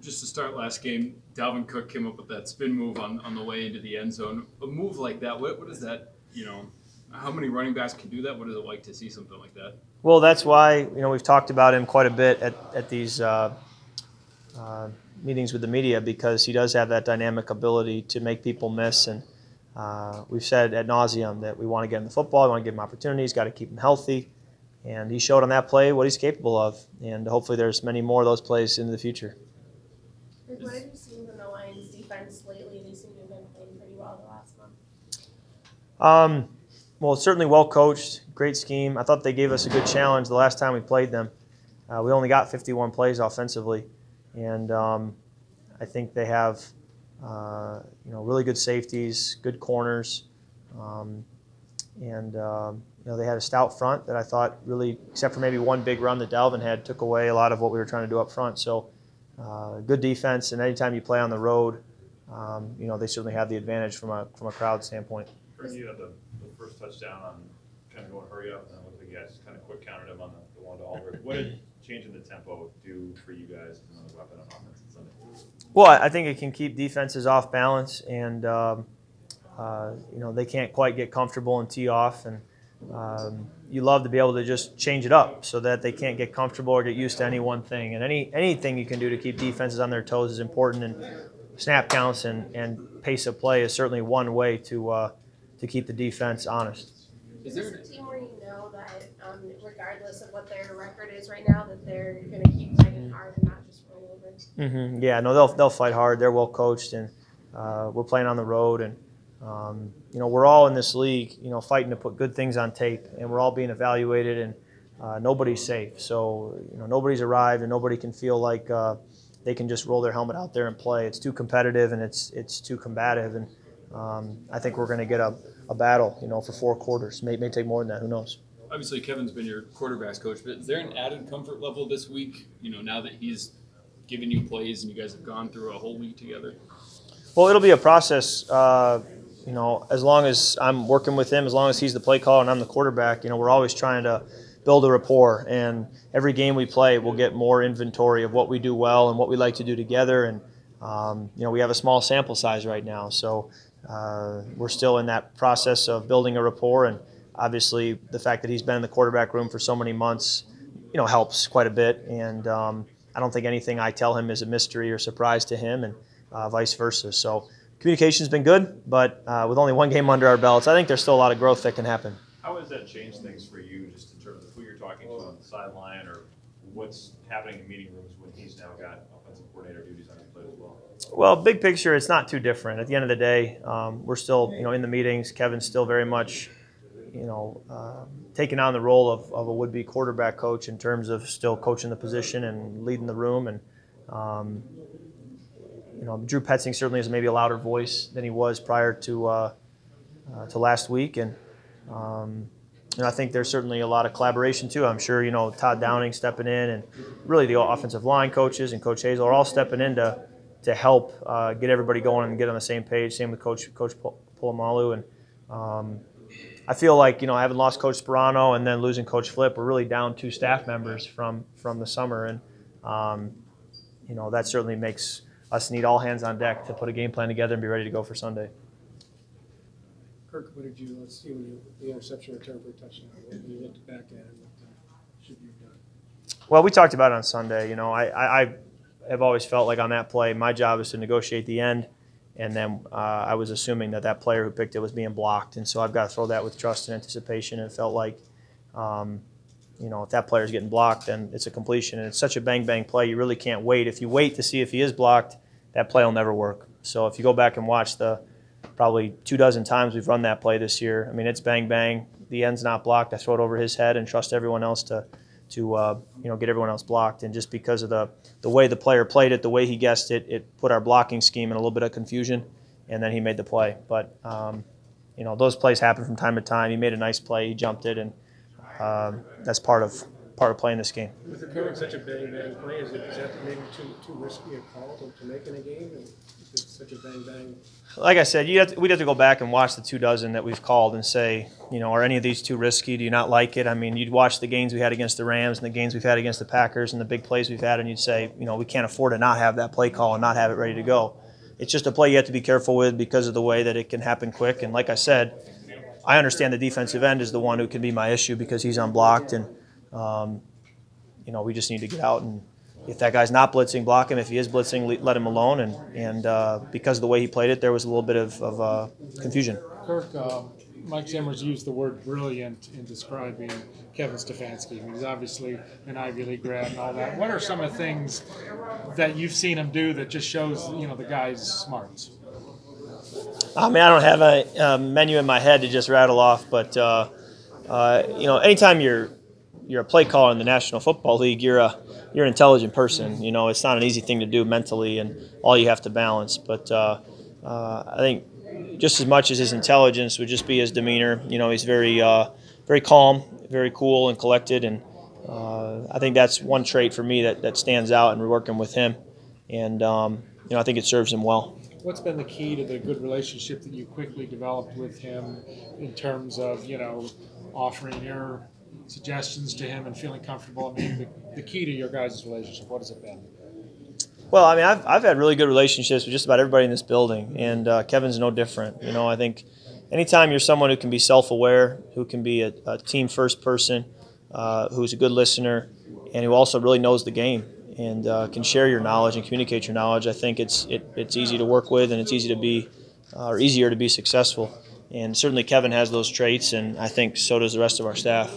just to start last game, Dalvin Cook came up with that spin move on the way into the end zone. A move like that, what is that, how many running backs can do that? What is it like to see something like that? Well, that's why, we've talked about him quite a bit at these meetings with the media, because he does have that dynamic ability to make people miss. And we've said ad nauseum that we want to get him the football, we want to give him opportunities, got to keep him healthy. And he showed on that play what he's capable of. And hopefully there's many more of those plays into the future. What have you seen from the Lions defense lately? They seem to have been playing pretty well the last month. Well, certainly well coached, great scheme. I thought they gave us a good challenge the last time we played them. We only got 51 plays offensively, and I think they have really good safeties, good corners, and they had a stout front that I thought really, except for maybe one big run that Dalvin had, took away a lot of what we were trying to do up front. So good defense, and anytime you play on the road, they certainly have the advantage from a crowd standpoint. You had the first touchdown on kind of going hurry up, and it looked like you guys kind of quick countered him on the one to Albert. What did changing the tempo do for you guys as another weapon on offense on Sunday? Well, I think it can keep defenses off balance, and they can't quite get comfortable and tee off, and you love to be able to just change it up so that they can't get comfortable or get used to any one thing. And anything you can do to keep defenses on their toes is important, and snap counts and pace of play is certainly one way to keep the defense honest. Is this a team where you know that regardless of what their record is right now, that they're going to keep fighting hard and not just roll over? Mm-hmm. Yeah, no, they'll fight hard. They're well coached, and we're playing on the road, and we're all in this league, fighting to put good things on tape, and we're all being evaluated, and nobody's safe. So nobody's arrived, and nobody can feel like they can just roll their helmet out there and play. It's too competitive, and it's too combative, and I think we're going to get a battle, for 4 quarters. May take more than that. Who knows? Obviously, Kevin's been your quarterback's coach, but is there an added comfort level this week, now that he's given you plays and you guys have gone through a whole week together? Well, it'll be a process, as long as I'm working with him, as long as he's the play caller and I'm the quarterback, we're always trying to build a rapport. And every game we play, we'll get more inventory of what we do well and what we like to do together. And, we have a small sample size right now. So we're still in that process of building a rapport. And obviously the fact that he's been in the quarterback room for so many months, helps quite a bit. And I don't think anything I tell him is a mystery or surprise to him, and vice versa. So communication's been good, but with only 1 game under our belts, I think there's still a lot of growth that can happen. How has that changed things for you, just in terms of who you're talking to on the sideline, or what's happening in meeting rooms when he's now got offensive coordinator duties on his plate as well? Well, big picture, it's not too different. At the end of the day, we're still, in the meetings. Kevin's still very much, taking on the role of a would-be quarterback coach in terms of still coaching the position and leading the room. And Drew Petzing certainly is maybe a louder voice than he was prior to last week, and I think there's certainly a lot of collaboration too. I'm sure Todd Downing stepping in, and really the offensive line coaches and Coach Hazel are all stepping in to help get everybody going and get on the same page. Same with Coach Polamalu, and I feel like having lost Coach Sperano and then losing Coach Flip, we're really down 2 staff members from the summer, and that certainly makes us need all hands on deck to put a game plan together and be ready to go for Sunday. Kirk, what did you see when the interception return for a touchdown? When you looked back at it, what should you have done? Well, we talked about it on Sunday. I have always felt like on that play, my job is to negotiate the end, and then I was assuming that player who picked it was being blocked, and so I've got to throw that with trust and anticipation. And it felt like, if that player's getting blocked, then it's a completion, and it's such a bang-bang play. You really can't wait. If you wait to see if he is blocked, that play will never work. So if you go back and watch the probably 24 times we've run that play this year, it's bang-bang. The end's not blocked. I throw it over his head and trust everyone else to get everyone else blocked. And just because of the way the player played it, the way he guessed it, it put our blocking scheme in a little bit of confusion, and then he made the play. But, those plays happen from time to time. He made a nice play. He jumped it, and that's part of part of playing this game. With it coming such a bang play, is that maybe too risky a call to make in a game? If it's such a bang. Like I said, we'd have to go back and watch the 24 that we've called and say, are any of these too risky? Do you not like it? I mean, you'd watch the games we had against the Rams and the games we've had against the Packers and the big plays we've had, and you'd say, we can't afford to not have that play call and not have it ready to go. It's just a play you have to be careful with because of the way that it can happen quick. And like I said, I understand the defensive end is the one who can be my issue because he's unblocked, and we just need to get out, and if that guy's not blitzing, block him. If he is blitzing, let him alone. And because of the way he played it, there was a little bit of confusion. Kirk, Mike Zimmer's used the word brilliant in describing Kevin Stefanski. I mean, he's obviously an Ivy League grad and all that. What are some of the things that you've seen him do that just shows, the guy's smarts? I mean, I don't have a menu in my head to just rattle off, but anytime you're a play caller in the National Football League, you're an intelligent person. It's not an easy thing to do mentally, and all you have to balance. But I think just as much as his intelligence would just be his demeanor. He's very calm, very cool and collected, and I think that's one trait for me that stands out, and we're working with him, and I think it serves him well. What's been the key to the good relationship that you quickly developed with him in terms of, offering your suggestions to him and feeling comfortable? I mean, the key to your guys' relationship, what has it been? Well, I mean, I've had really good relationships with just about everybody in this building, and Kevin's no different. I think anytime you're someone who can be self-aware, who can be a team-first person, who's a good listener, and who also really knows the game and can share your knowledge and communicate your knowledge, I think it's easy to work with, and it's easier to be successful. And certainly Kevin has those traits, and I think so does the rest of our staff.